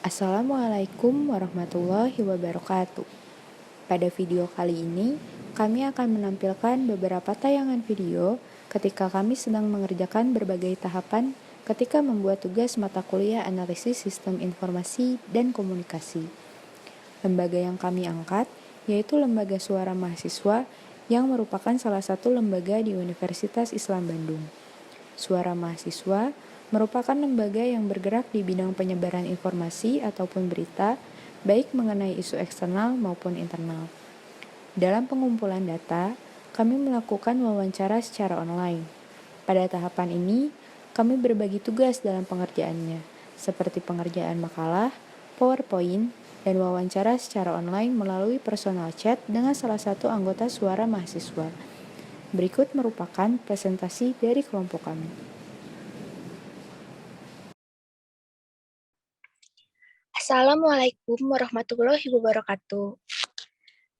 Assalamualaikum warahmatullahi wabarakatuh. Pada video kali ini, kami akan menampilkan beberapa tayangan video ketika kami sedang mengerjakan berbagai tahapan ketika membuat tugas mata kuliah analisis sistem informasi dan komunikasi. Lembaga yang kami angkat yaitu Lembaga Suara Mahasiswa yang merupakan salah satu lembaga di Universitas Islam Bandung. Suara Mahasiswa merupakan lembaga yang bergerak di bidang penyebaran informasi ataupun berita, baik mengenai isu eksternal maupun internal. Dalam pengumpulan data, kami melakukan wawancara secara online. Pada tahapan ini, kami berbagi tugas dalam pengerjaannya, seperti pengerjaan makalah, PowerPoint, dan wawancara secara online melalui personal chat dengan salah satu anggota Suara Mahasiswa. Berikut merupakan presentasi dari kelompok kami. Assalamualaikum warahmatullahi wabarakatuh.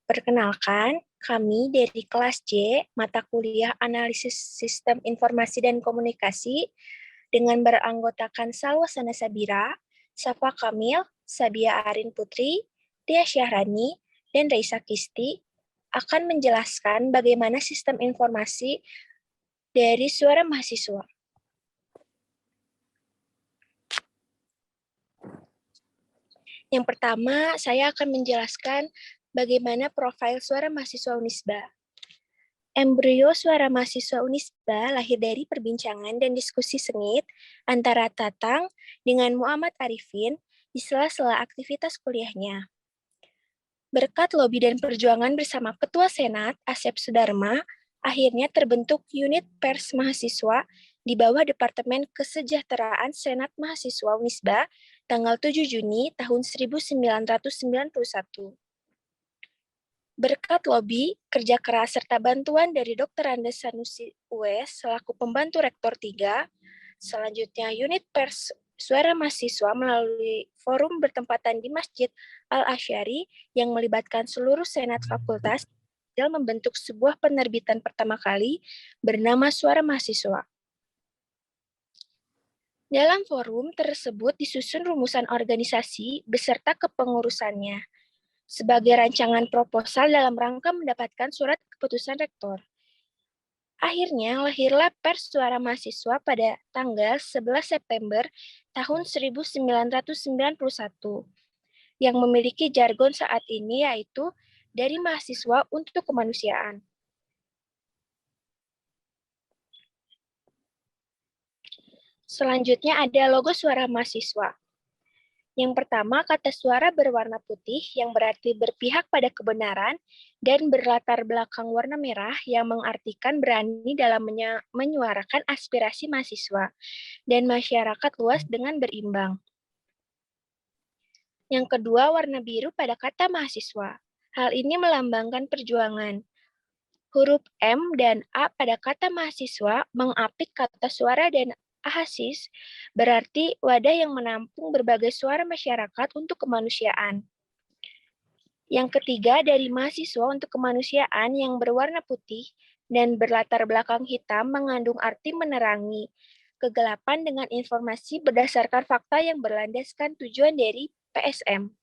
Perkenalkan, kami dari kelas J, mata kuliah Analisis Sistem Informasi dan Komunikasi, dengan beranggotakan Salwa Sana Sabira, Safa Kamil, Sabia Arin Putri, Tia Syahrani, dan Raisa Kisti, akan menjelaskan bagaimana sistem informasi dari Suara Mahasiswa. Yang pertama, saya akan menjelaskan bagaimana profil Suara Mahasiswa Unisba. Embrio Suara Mahasiswa Unisba lahir dari perbincangan dan diskusi sengit antara Tatang dengan Muhammad Arifin di sela-sela aktivitas kuliahnya. Berkat lobi dan perjuangan bersama Ketua Senat, Asep Sudarma, akhirnya terbentuk unit pers mahasiswa di bawah Departemen Kesejahteraan Senat Mahasiswa Unisba tanggal 7 Juni tahun 1991. Berkat lobi, kerja keras, serta bantuan dari Dr. Andes Sanusi US selaku pembantu Rektor 3, selanjutnya unit pers Suara Mahasiswa melalui forum bertempatan di Masjid Al-Asyari yang melibatkan seluruh senat fakultas dalam membentuk sebuah penerbitan pertama kali bernama Suara Mahasiswa. Dalam forum tersebut disusun rumusan organisasi beserta kepengurusannya sebagai rancangan proposal dalam rangka mendapatkan surat keputusan rektor. Akhirnya lahirlah Pers Suara Mahasiswa pada tanggal 11 September tahun 1991 yang memiliki jargon saat ini yaitu dari mahasiswa untuk kemanusiaan. Selanjutnya ada logo Suara Mahasiswa. Yang pertama, kata suara berwarna putih yang berarti berpihak pada kebenaran dan berlatar belakang warna merah yang mengartikan berani dalam menyuarakan aspirasi mahasiswa dan masyarakat luas dengan berimbang. Yang kedua, warna biru pada kata mahasiswa. Hal ini melambangkan perjuangan. Huruf M dan A pada kata mahasiswa mengapit kata suara dan Ahasis berarti wadah yang menampung berbagai suara masyarakat untuk kemanusiaan. Yang ketiga, dari mahasiswa untuk kemanusiaan yang berwarna putih dan berlatar belakang hitam mengandung arti menerangi kegelapan dengan informasi berdasarkan fakta yang berlandaskan tujuan dari PSM.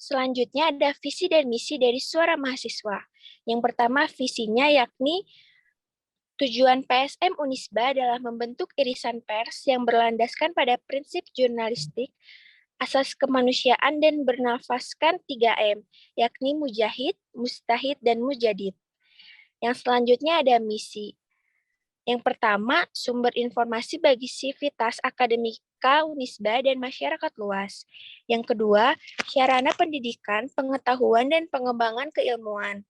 Selanjutnya ada visi dan misi dari Suara Mahasiswa. Yang pertama, visinya yakni tujuan PSM Unisba adalah membentuk irisan pers yang berlandaskan pada prinsip jurnalistik, asas kemanusiaan, dan bernafaskan 3M, yakni mujahid, mustahid, dan mujadid. Yang selanjutnya ada misi. Yang pertama, sumber informasi bagi sivitas akademika Unisba dan masyarakat luas. Yang kedua, sarana pendidikan, pengetahuan, dan pengembangan keilmuan.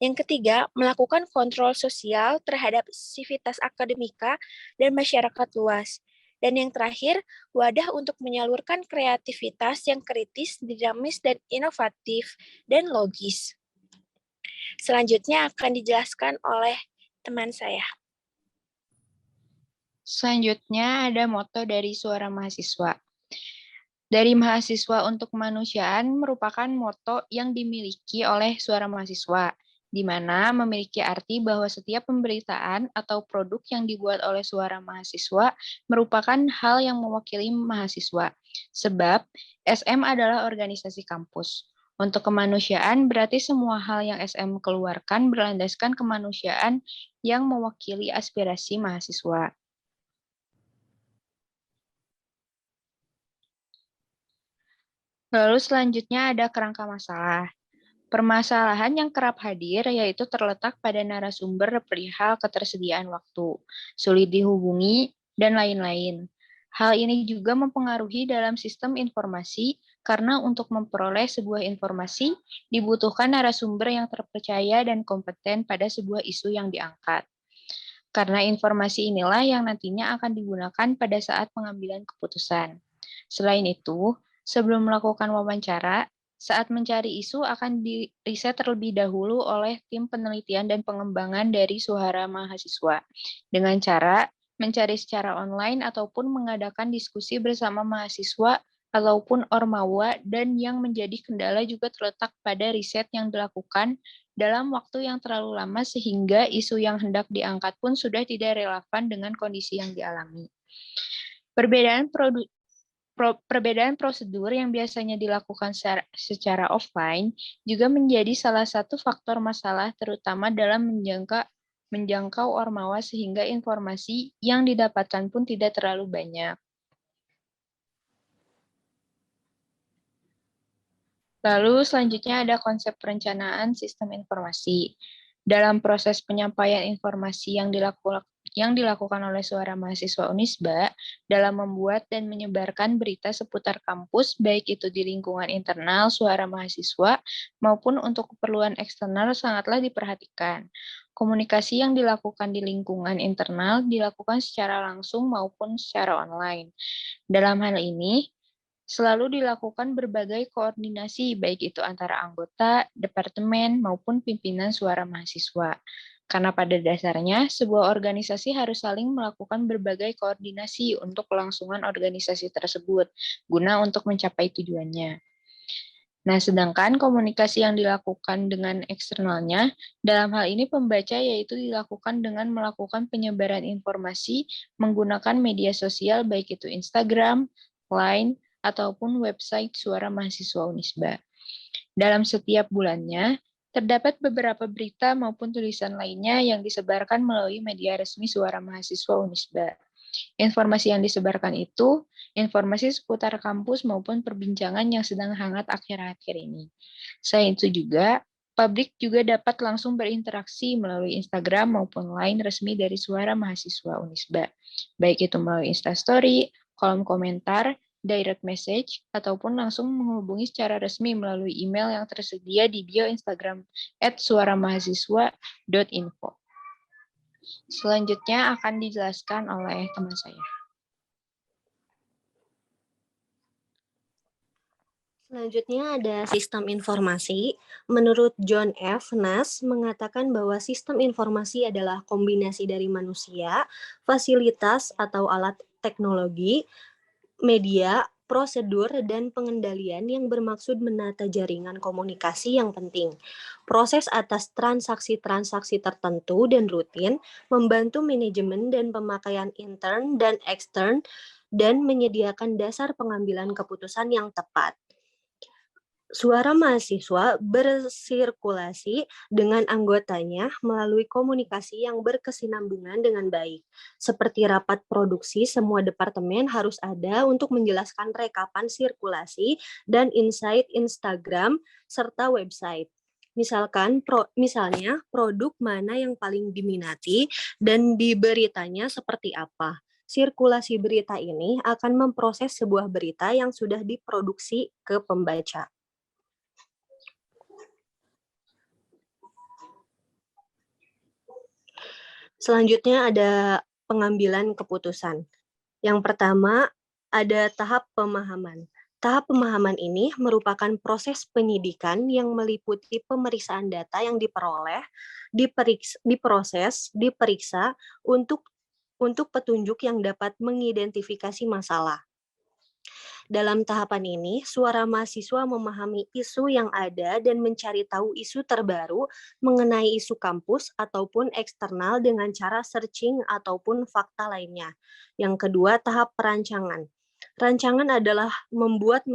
Yang ketiga, melakukan kontrol sosial terhadap sivitas akademika dan masyarakat luas. Dan yang terakhir, wadah untuk menyalurkan kreativitas yang kritis, dinamis, dan inovatif, dan logis. Selanjutnya akan dijelaskan oleh teman saya. Selanjutnya ada moto dari Suara Mahasiswa. Dari Mahasiswa untuk Kemanusiaan merupakan moto yang dimiliki oleh Suara Mahasiswa. di mana memiliki arti bahwa setiap pemberitaan atau produk yang dibuat oleh Suara Mahasiswa merupakan hal yang mewakili mahasiswa, sebab SM adalah organisasi kampus. Untuk kemanusiaan berarti semua hal yang SM keluarkan berlandaskan kemanusiaan yang mewakili aspirasi mahasiswa. Lalu selanjutnya ada kerangka masalah. Permasalahan yang kerap hadir yaitu terletak pada narasumber perihal ketersediaan waktu, sulit dihubungi, dan lain-lain. Hal ini juga mempengaruhi dalam sistem informasi karena untuk memperoleh sebuah informasi dibutuhkan narasumber yang terpercaya dan kompeten pada sebuah isu yang diangkat. Karena informasi inilah yang nantinya akan digunakan pada saat pengambilan keputusan. Selain itu, sebelum melakukan wawancara, saat mencari isu akan diriset terlebih dahulu oleh tim penelitian dan pengembangan dari Suara Mahasiswa dengan cara mencari secara online ataupun mengadakan diskusi bersama mahasiswa ataupun ormawa, dan yang menjadi kendala juga terletak pada riset yang dilakukan dalam waktu yang terlalu lama sehingga isu yang hendak diangkat pun sudah tidak relevan dengan kondisi yang dialami. Perbedaan prosedur yang biasanya dilakukan secara offline juga menjadi salah satu faktor masalah terutama dalam menjangkau ormawa sehingga informasi yang didapatkan pun tidak terlalu banyak. Lalu selanjutnya ada konsep perencanaan sistem informasi. Dalam proses penyampaian informasi yang dilakukan oleh Suara Mahasiswa Unisba dalam membuat dan menyebarkan berita seputar kampus, baik itu di lingkungan internal Suara Mahasiswa maupun untuk keperluan eksternal sangatlah diperhatikan. Komunikasi yang dilakukan di lingkungan internal dilakukan secara langsung maupun secara online. Dalam hal ini, selalu dilakukan berbagai koordinasi, baik itu antara anggota, departemen, maupun pimpinan Suara Mahasiswa. Karena pada dasarnya, sebuah organisasi harus saling melakukan berbagai koordinasi untuk kelangsungan organisasi tersebut, guna untuk mencapai tujuannya. Nah, sedangkan komunikasi yang dilakukan dengan eksternalnya, dalam hal ini pembaca yaitu dilakukan dengan melakukan penyebaran informasi menggunakan media sosial, baik itu Instagram, Line, ataupun website Suara Mahasiswa Unisba. Dalam setiap bulannya, terdapat beberapa berita maupun tulisan lainnya yang disebarkan melalui media resmi Suara Mahasiswa Unisba. Informasi yang disebarkan itu, informasi seputar kampus maupun perbincangan yang sedang hangat akhir-akhir ini. Selain itu juga, publik juga dapat langsung berinteraksi melalui Instagram maupun Line resmi dari Suara Mahasiswa Unisba, baik itu melalui Instastory, kolom komentar, direct message, ataupun langsung menghubungi secara resmi melalui email yang tersedia di bio Instagram @suaramahasiswa.info. Selanjutnya akan dijelaskan oleh teman saya. Selanjutnya ada sistem informasi. Menurut John F. Nass mengatakan bahwa sistem informasi adalah kombinasi dari manusia, fasilitas atau alat teknologi, media, prosedur, dan pengendalian yang bermaksud menata jaringan komunikasi yang penting. Proses atas transaksi-transaksi tertentu dan rutin, membantu manajemen dan pemakaian intern dan ekstern, dan menyediakan dasar pengambilan keputusan yang tepat. Suara mahasiswa bersirkulasi dengan anggotanya melalui komunikasi yang berkesinambungan dengan baik. Seperti rapat produksi, semua departemen harus ada untuk menjelaskan rekapan sirkulasi dan insight Instagram serta website. Misalnya produk mana yang paling diminati dan di beritanya seperti apa. Sirkulasi berita ini akan memproses sebuah berita yang sudah diproduksi ke pembaca. Selanjutnya ada pengambilan keputusan. Yang pertama ada tahap pemahaman. Tahap pemahaman ini merupakan proses penyidikan yang meliputi pemeriksaan data yang diperoleh, diperiksa untuk petunjuk yang dapat mengidentifikasi masalah. Dalam tahapan ini, suara mahasiswa memahami isu yang ada dan mencari tahu isu terbaru mengenai isu kampus ataupun eksternal dengan cara searching ataupun fakta lainnya. Yang kedua, tahap perancangan. Rancangan adalah membuat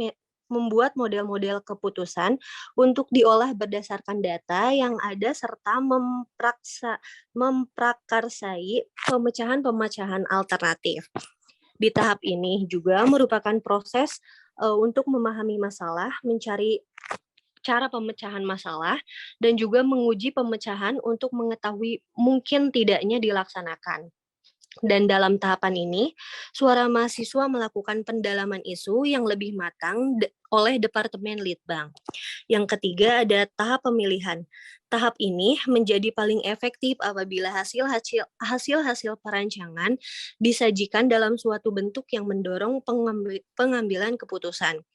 model-model keputusan untuk diolah berdasarkan data yang ada serta memprakarsai pemecahan-pemecahan alternatif. Di tahap ini juga merupakan proses untuk memahami masalah, mencari cara pemecahan masalah, dan juga menguji pemecahan untuk mengetahui mungkin tidaknya dilaksanakan. Dan dalam tahapan ini, suara mahasiswa melakukan pendalaman isu yang lebih matang oleh Departemen Litbang. Yang ketiga ada tahap pemilihan. Tahap ini menjadi paling efektif apabila hasil-hasil perancangan disajikan dalam suatu bentuk yang mendorong pengambilan keputusan.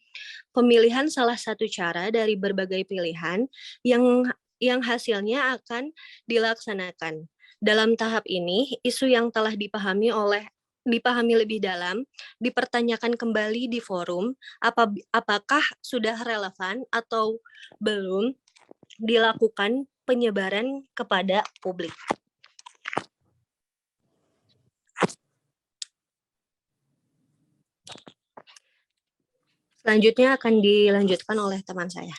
Pemilihan salah satu cara dari berbagai pilihan yang hasilnya akan dilaksanakan. Dalam tahap ini, isu yang telah dipahami lebih dalam, dipertanyakan kembali di forum, apakah sudah relevan atau belum dilakukan penyebaran kepada publik. Selanjutnya akan dilanjutkan oleh teman saya.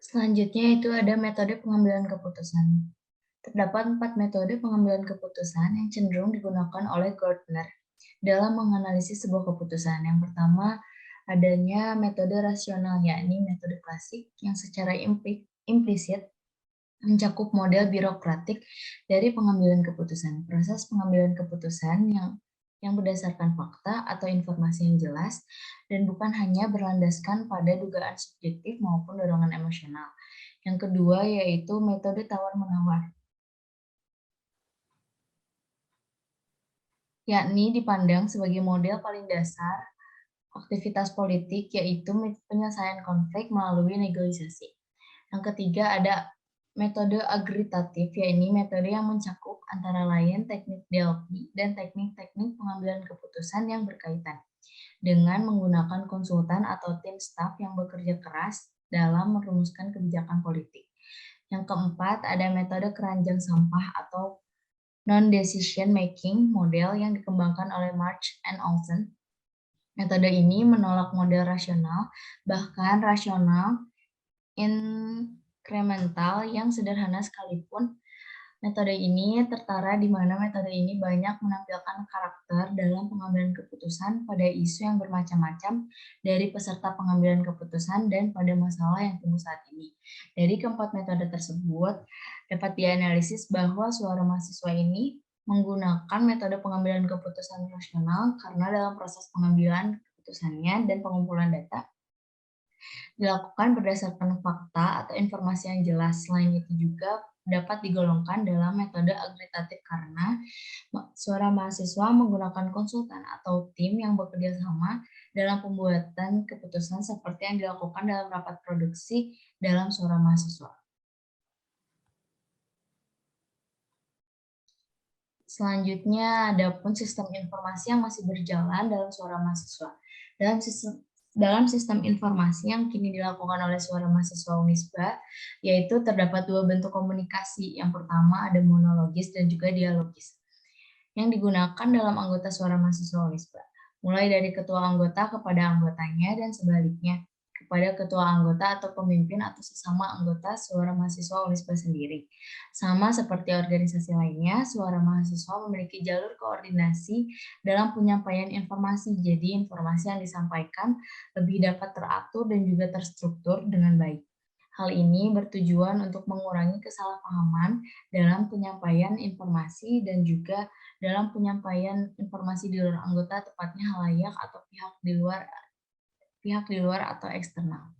Selanjutnya itu ada metode pengambilan keputusan. Terdapat 4 metode pengambilan keputusan yang cenderung digunakan oleh Gardner dalam menganalisis sebuah keputusan. Yang pertama, adanya metode rasional, yakni metode klasik yang secara implisit mencakup model birokratik dari pengambilan keputusan. Proses pengambilan keputusan yang berdasarkan fakta atau informasi yang jelas dan bukan hanya berlandaskan pada dugaan subjektif maupun dorongan emosional. Yang kedua yaitu metode tawar-menawar, yakni dipandang sebagai model paling dasar aktivitas politik, yaitu penyelesaian konflik melalui negosiasi. Yang ketiga ada metode agritatif, yaitu metode yang mencakup antara lain teknik DLP dan teknik-teknik pengambilan keputusan yang berkaitan dengan menggunakan konsultan atau tim staf yang bekerja keras dalam merumuskan kebijakan politik. Yang keempat ada metode keranjang sampah atau non-decision making model yang dikembangkan oleh March and Olson. Metode ini menolak model rasional, bahkan rasional inkremental yang sederhana sekalipun. Metode ini tertara di mana metode ini banyak menampilkan karakter dalam pengambilan keputusan pada isu yang bermacam-macam dari peserta pengambilan keputusan dan pada masalah yang timbul saat ini. Dari keempat metode tersebut, dapat dianalisis bahwa suara mahasiswa ini menggunakan metode pengambilan keputusan rasional karena dalam proses pengambilan keputusannya dan pengumpulan data dilakukan berdasarkan fakta atau informasi yang jelas. Selain itu juga dapat digolongkan dalam metode agritatif karena suara mahasiswa menggunakan konsultan atau tim yang bekerja sama dalam pembuatan keputusan seperti yang dilakukan dalam rapat produksi dalam suara mahasiswa. Selanjutnya, ada pun sistem informasi yang masih berjalan dalam suara mahasiswa. Dalam sistem informasi yang kini dilakukan oleh suara mahasiswa Unisba, yaitu terdapat dua bentuk komunikasi. Yang pertama ada monologis dan juga dialogis, yang digunakan dalam anggota suara mahasiswa Unisba, mulai dari ketua anggota kepada anggotanya dan sebaliknya, kepada ketua anggota atau pemimpin atau sesama anggota suara mahasiswa Unisba sendiri. Sama seperti organisasi lainnya, suara mahasiswa memiliki jalur koordinasi dalam penyampaian informasi, jadi informasi yang disampaikan lebih dapat teratur dan juga terstruktur dengan baik. Hal ini bertujuan untuk mengurangi kesalahpahaman dalam penyampaian informasi dan juga dalam penyampaian informasi di luar anggota, tepatnya halayak atau pihak di luar atau eksternal.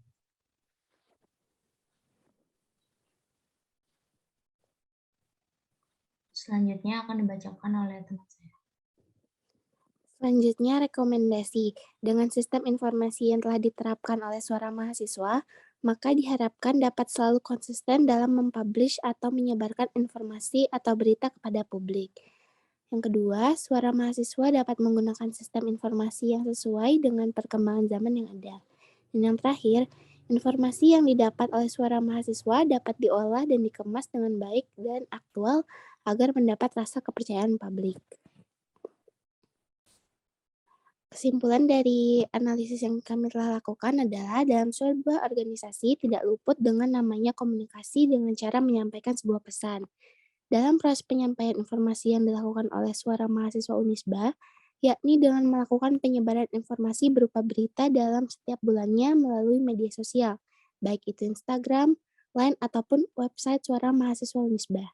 Selanjutnya akan dibacakan oleh teman saya. Selanjutnya, rekomendasi. Dengan sistem informasi yang telah diterapkan oleh suara mahasiswa, maka diharapkan dapat selalu konsisten dalam mempublish atau menyebarkan informasi atau berita kepada publik. Yang kedua, suara mahasiswa dapat menggunakan sistem informasi yang sesuai dengan perkembangan zaman yang ada. Dan yang terakhir, informasi yang didapat oleh suara mahasiswa dapat diolah dan dikemas dengan baik dan aktual agar mendapat rasa kepercayaan publik. Kesimpulan dari analisis yang kami telah lakukan adalah dalam sebuah organisasi tidak luput dengan namanya komunikasi dengan cara menyampaikan sebuah pesan. Dalam proses penyampaian informasi yang dilakukan oleh suara mahasiswa Unisba, yakni dengan melakukan penyebaran informasi berupa berita dalam setiap bulannya melalui media sosial, baik itu Instagram, Line, ataupun website suara mahasiswa Unisba.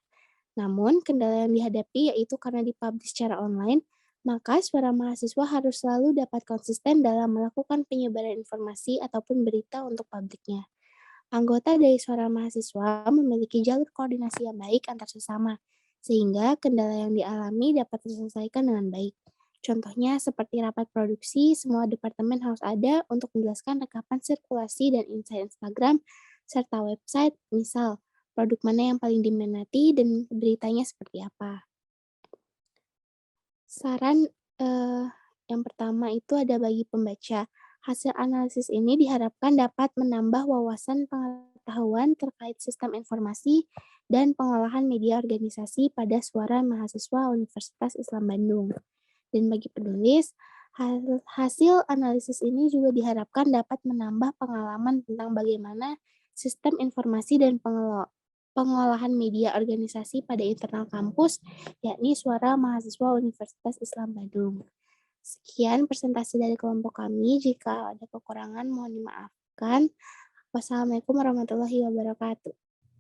Namun, kendala yang dihadapi yaitu karena dipublish secara online, maka suara mahasiswa harus selalu dapat konsisten dalam melakukan penyebaran informasi ataupun berita untuk publiknya. Anggota dari suara mahasiswa memiliki jalur koordinasi yang baik antar sesama, sehingga kendala yang dialami dapat diselesaikan dengan baik. Contohnya seperti rapat produksi, semua departemen harus ada untuk menjelaskan rekapan sirkulasi dan insight Instagram, serta website, misal produk mana yang paling diminati dan beritanya seperti apa. Saran yang pertama itu ada bagi pembaca. Hasil analisis ini diharapkan dapat menambah wawasan pengetahuan terkait sistem informasi dan pengolahan media organisasi pada suara mahasiswa Universitas Islam Bandung. Dan bagi penulis, hasil analisis ini juga diharapkan dapat menambah pengalaman tentang bagaimana sistem informasi dan pengolahan media organisasi pada internal kampus, yakni suara mahasiswa Universitas Islam Bandung. Sekian presentasi dari kelompok kami. Jika ada kekurangan, mohon dimaafkan. Wassalamualaikum warahmatullahi wabarakatuh.